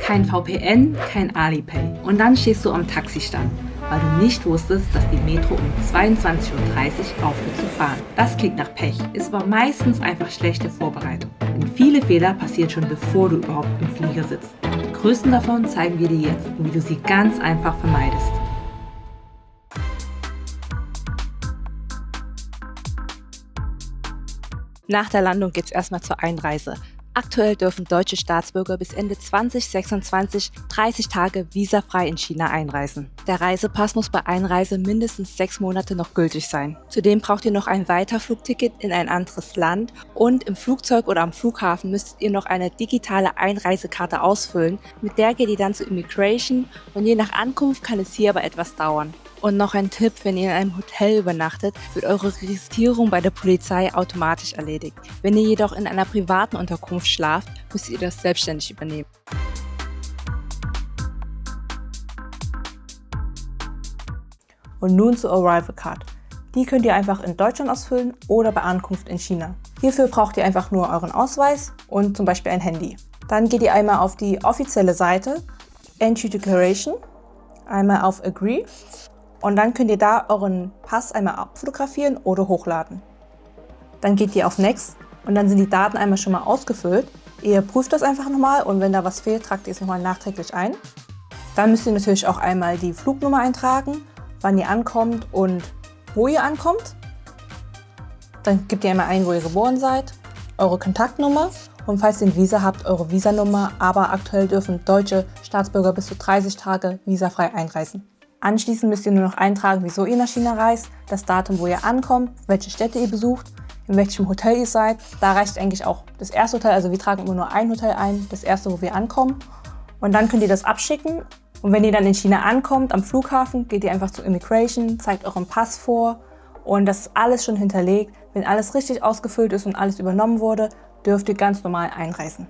Kein VPN, kein Alipay. Und dann stehst du am Taxistand, weil du nicht wusstest, dass die Metro um 22:30 Uhr aufhört zu fahren. Das klingt nach Pech, ist aber meistens einfach schlechte Vorbereitung. Denn viele Fehler passieren schon bevor du überhaupt im Flieger sitzt. Die größten davon zeigen wir dir jetzt und wie du sie ganz einfach vermeidest. Nach der Landung geht's erstmal zur Einreise. Aktuell dürfen deutsche Staatsbürger bis Ende 2026 30 Tage visafrei in China einreisen. Der Reisepass muss bei Einreise mindestens 6 Monate noch gültig sein. Zudem braucht ihr noch ein Weiterflugticket in ein anderes Land und im Flugzeug oder am Flughafen müsstet ihr noch eine digitale Einreisekarte ausfüllen. Mit der geht ihr dann zur Immigration und je nach Ankunft kann es hier aber etwas dauern. Und noch ein Tipp, wenn ihr in einem Hotel übernachtet, wird eure Registrierung bei der Polizei automatisch erledigt. Wenn ihr jedoch in einer privaten Unterkunft schlaft, müsst ihr das selbstständig übernehmen. Und nun zur Arrival Card. Die könnt ihr einfach in Deutschland ausfüllen oder bei Ankunft in China. Hierfür braucht ihr einfach nur euren Ausweis und zum Beispiel ein Handy. Dann geht ihr einmal auf die offizielle Seite Entry Declaration, einmal auf Agree. Und dann könnt ihr da euren Pass einmal abfotografieren oder hochladen. Dann geht ihr auf Next und dann sind die Daten einmal schon mal ausgefüllt. Ihr prüft das einfach nochmal und wenn da was fehlt, tragt ihr es nochmal nachträglich ein. Dann müsst ihr natürlich auch einmal die Flugnummer eintragen, wann ihr ankommt und wo ihr ankommt. Dann gebt ihr einmal ein, wo ihr geboren seid, eure Kontaktnummer und falls ihr ein Visa habt, eure Visanummer. Aber aktuell dürfen deutsche Staatsbürger bis zu 30 Tage visafrei einreisen. Anschließend müsst ihr nur noch eintragen, wieso ihr nach China reist, das Datum, wo ihr ankommt, welche Städte ihr besucht, in welchem Hotel ihr seid. Da reicht eigentlich auch das erste Hotel, also wir tragen immer nur ein Hotel ein, das erste, wo wir ankommen. Und dann könnt ihr das abschicken. Und wenn ihr dann in China ankommt, am Flughafen, geht ihr einfach zur Immigration, zeigt euren Pass vor und das ist alles schon hinterlegt. Wenn alles richtig ausgefüllt ist und alles übernommen wurde, dürft ihr ganz normal einreisen.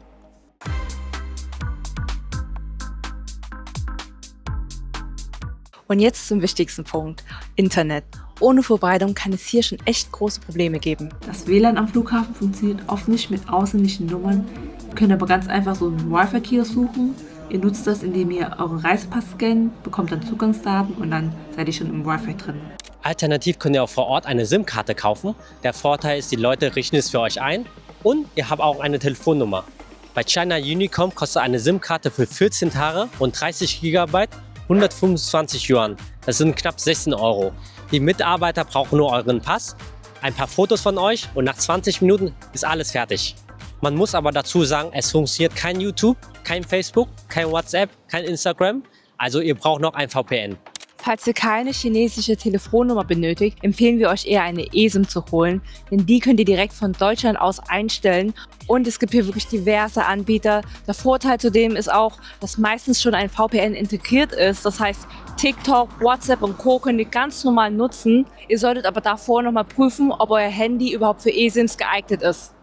Und jetzt zum wichtigsten Punkt, Internet. Ohne Vorbereitung kann es hier schon echt große Probleme geben. Das WLAN am Flughafen funktioniert oft nicht mit ausländischen Nummern. Ihr könnt aber ganz einfach so einen Wi-Fi-Kiosk suchen. Ihr nutzt das, indem ihr euren Reisepass scannt, bekommt dann Zugangsdaten und dann seid ihr schon im Wi-Fi drin. Alternativ könnt ihr auch vor Ort eine SIM-Karte kaufen. Der Vorteil ist, die Leute richten es für euch ein und ihr habt auch eine Telefonnummer. Bei China Unicom kostet eine SIM-Karte für 14 Tage und 30 GB 125 Yuan. Das sind knapp 16 Euro. Die Mitarbeiter brauchen nur euren Pass, ein paar Fotos von euch und nach 20 Minuten ist alles fertig. Man muss aber dazu sagen, es funktioniert kein YouTube, kein Facebook, kein WhatsApp, kein Instagram. Also ihr braucht noch ein VPN. Falls ihr keine chinesische Telefonnummer benötigt, empfehlen wir euch eher eine eSIM zu holen, denn die könnt ihr direkt von Deutschland aus einstellen und es gibt hier wirklich diverse Anbieter. Der Vorteil zudem ist auch, dass meistens schon ein VPN integriert ist, das heißt TikTok, WhatsApp und Co. könnt ihr ganz normal nutzen. Ihr solltet aber davor nochmal prüfen, ob euer Handy überhaupt für eSIMs geeignet ist.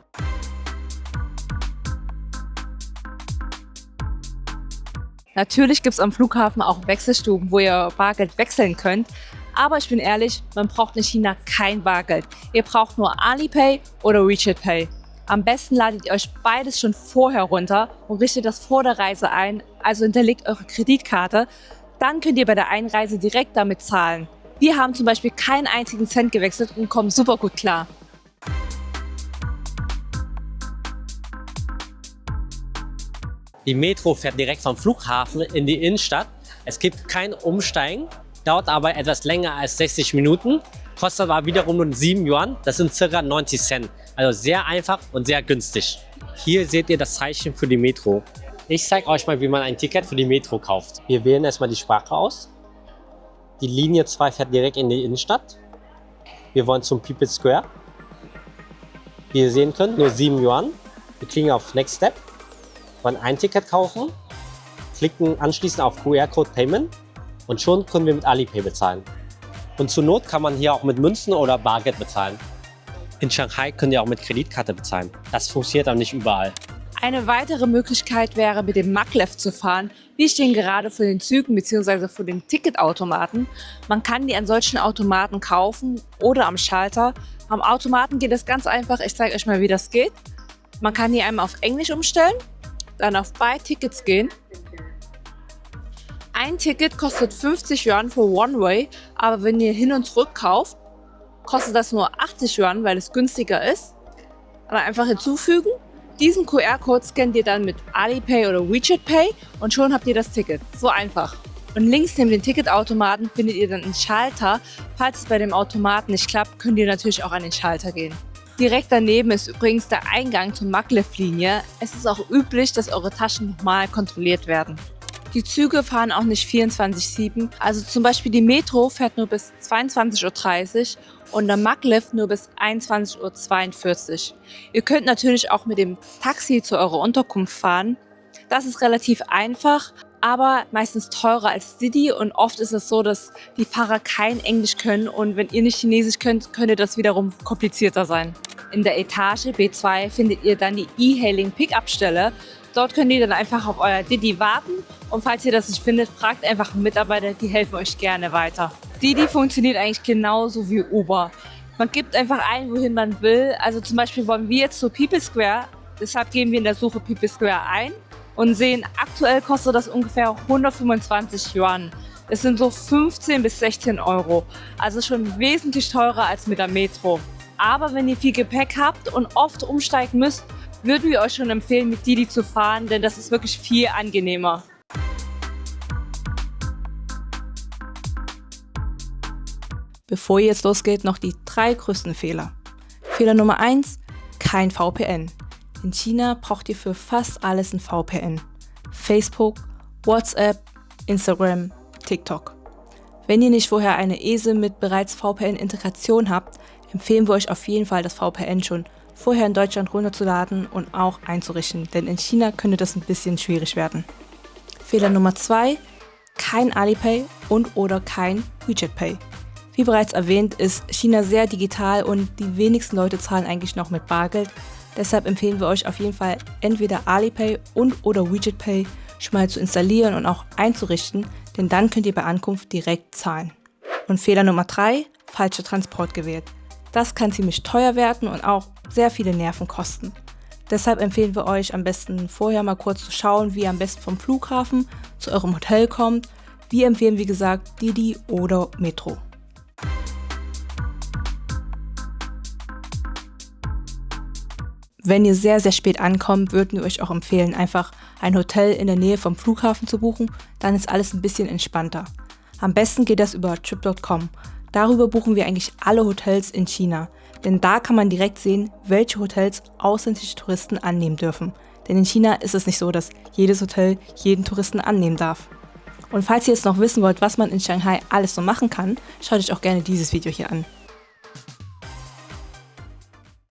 Natürlich gibt es am Flughafen auch Wechselstuben, wo ihr Bargeld wechseln könnt. Aber ich bin ehrlich, man braucht in China kein Bargeld. Ihr braucht nur Alipay oder WeChat Pay. Am besten ladet ihr euch beides schon vorher runter und richtet das vor der Reise ein, also hinterlegt eure Kreditkarte. Dann könnt ihr bei der Einreise direkt damit zahlen. Wir haben zum Beispiel keinen einzigen Cent gewechselt und kommen super gut klar. Die Metro fährt direkt vom Flughafen in die Innenstadt. Es gibt kein Umsteigen, dauert aber etwas länger als 60 Minuten, kostet aber wiederum nur 7 Yuan, das sind ca. 90 Cent. Also sehr einfach und sehr günstig. Hier seht ihr das Zeichen für die Metro. Ich zeige euch mal, wie man ein Ticket für die Metro kauft. Wir wählen erstmal die Sprache aus. Die Linie 2 fährt direkt in die Innenstadt. Wir wollen zum People's Square. Wie ihr sehen könnt, nur 7 Yuan. Wir klicken auf Next Step. Wollen ein Ticket kaufen, klicken anschließend auf QR-Code Payment und schon können wir mit Alipay bezahlen. Und zur Not kann man hier auch mit Münzen oder Bargeld bezahlen. In Shanghai könnt ihr auch mit Kreditkarte bezahlen. Das funktioniert aber nicht überall. Eine weitere Möglichkeit wäre, mit dem Maglev zu fahren. Die stehen gerade vor den Zügen bzw. vor den Ticketautomaten. Man kann die an solchen Automaten kaufen oder am Schalter. Am Automaten geht es ganz einfach. Ich zeige euch mal, wie das geht. Man kann hier einmal auf Englisch umstellen, dann auf Buy Tickets gehen Ein Ticket kostet 50 Yuan für One-Way, aber wenn ihr hin und zurück kauft, kostet das nur 80 Yuan, weil es günstiger ist. Dann einfach hinzufügen. Diesen QR-Code scannt ihr dann mit Alipay oder WeChat Pay und schon habt ihr das Ticket. So einfach. Und links neben dem Ticketautomaten findet ihr dann einen Schalter. Falls es bei dem Automaten nicht klappt, könnt ihr natürlich auch an den Schalter gehen. Direkt daneben ist übrigens der Eingang zur Maglev-Linie. Es ist auch üblich, dass eure Taschen nochmal kontrolliert werden. Die Züge fahren auch nicht 24/7. Also zum Beispiel die Metro fährt nur bis 22:30 Uhr und der Maglev nur bis 21:42 Uhr. Ihr könnt natürlich auch mit dem Taxi zu eurer Unterkunft fahren. Das ist relativ einfach, aber meistens teurer als Didi und oft ist es so, dass die Fahrer kein Englisch können und wenn ihr nicht Chinesisch könnt, könnte das wiederum komplizierter sein. In der Etage B2 findet ihr dann die E-Hailing Pickup-Stelle. Dort könnt ihr dann einfach auf euer Didi warten und falls ihr das nicht findet, fragt einfach einen Mitarbeiter, die helfen euch gerne weiter. Didi funktioniert eigentlich genauso wie Uber. Man gibt einfach ein, wohin man will. Also zum Beispiel wollen wir jetzt zu People Square, deshalb geben wir in der Suche People Square ein und sehen, aktuell kostet das ungefähr 125 Yuan. Das sind so 15 bis 16 Euro. Also schon wesentlich teurer als mit der Metro. Aber wenn ihr viel Gepäck habt und oft umsteigen müsst, würden wir euch schon empfehlen, mit Didi zu fahren, denn das ist wirklich viel angenehmer. Bevor ihr jetzt losgeht, noch die 3 größten Fehler. Fehler Nummer 1, kein VPN. In China braucht ihr für fast alles ein VPN. Facebook, WhatsApp, Instagram, TikTok. Wenn ihr nicht vorher eine ESE mit bereits VPN-Integration habt, empfehlen wir euch auf jeden Fall, das VPN schon vorher in Deutschland runterzuladen und auch einzurichten, denn in China könnte das ein bisschen schwierig werden. Fehler Nummer 2, kein Alipay und oder kein WeChat Pay. Wie bereits erwähnt, ist China sehr digital und die wenigsten Leute zahlen eigentlich noch mit Bargeld. Deshalb empfehlen wir euch auf jeden Fall entweder Alipay und oder WeChat Pay schon mal zu installieren und auch einzurichten, denn dann könnt ihr bei Ankunft direkt zahlen. Und Fehler Nummer 3, falscher Transport gewählt. Das kann ziemlich teuer werden und auch sehr viele Nerven kosten. Deshalb empfehlen wir euch am besten vorher mal kurz zu schauen, wie ihr am besten vom Flughafen zu eurem Hotel kommt. Wir empfehlen wie gesagt Didi oder Metro. Wenn ihr sehr, sehr spät ankommt, würden wir euch auch empfehlen, einfach ein Hotel in der Nähe vom Flughafen zu buchen. Dann ist alles ein bisschen entspannter. Am besten geht das über Trip.com. Darüber buchen wir eigentlich alle Hotels in China. Denn da kann man direkt sehen, welche Hotels ausländische Touristen annehmen dürfen. Denn in China ist es nicht so, dass jedes Hotel jeden Touristen annehmen darf. Und falls ihr jetzt noch wissen wollt, was man in Shanghai alles so machen kann, schaut euch auch gerne dieses Video hier an.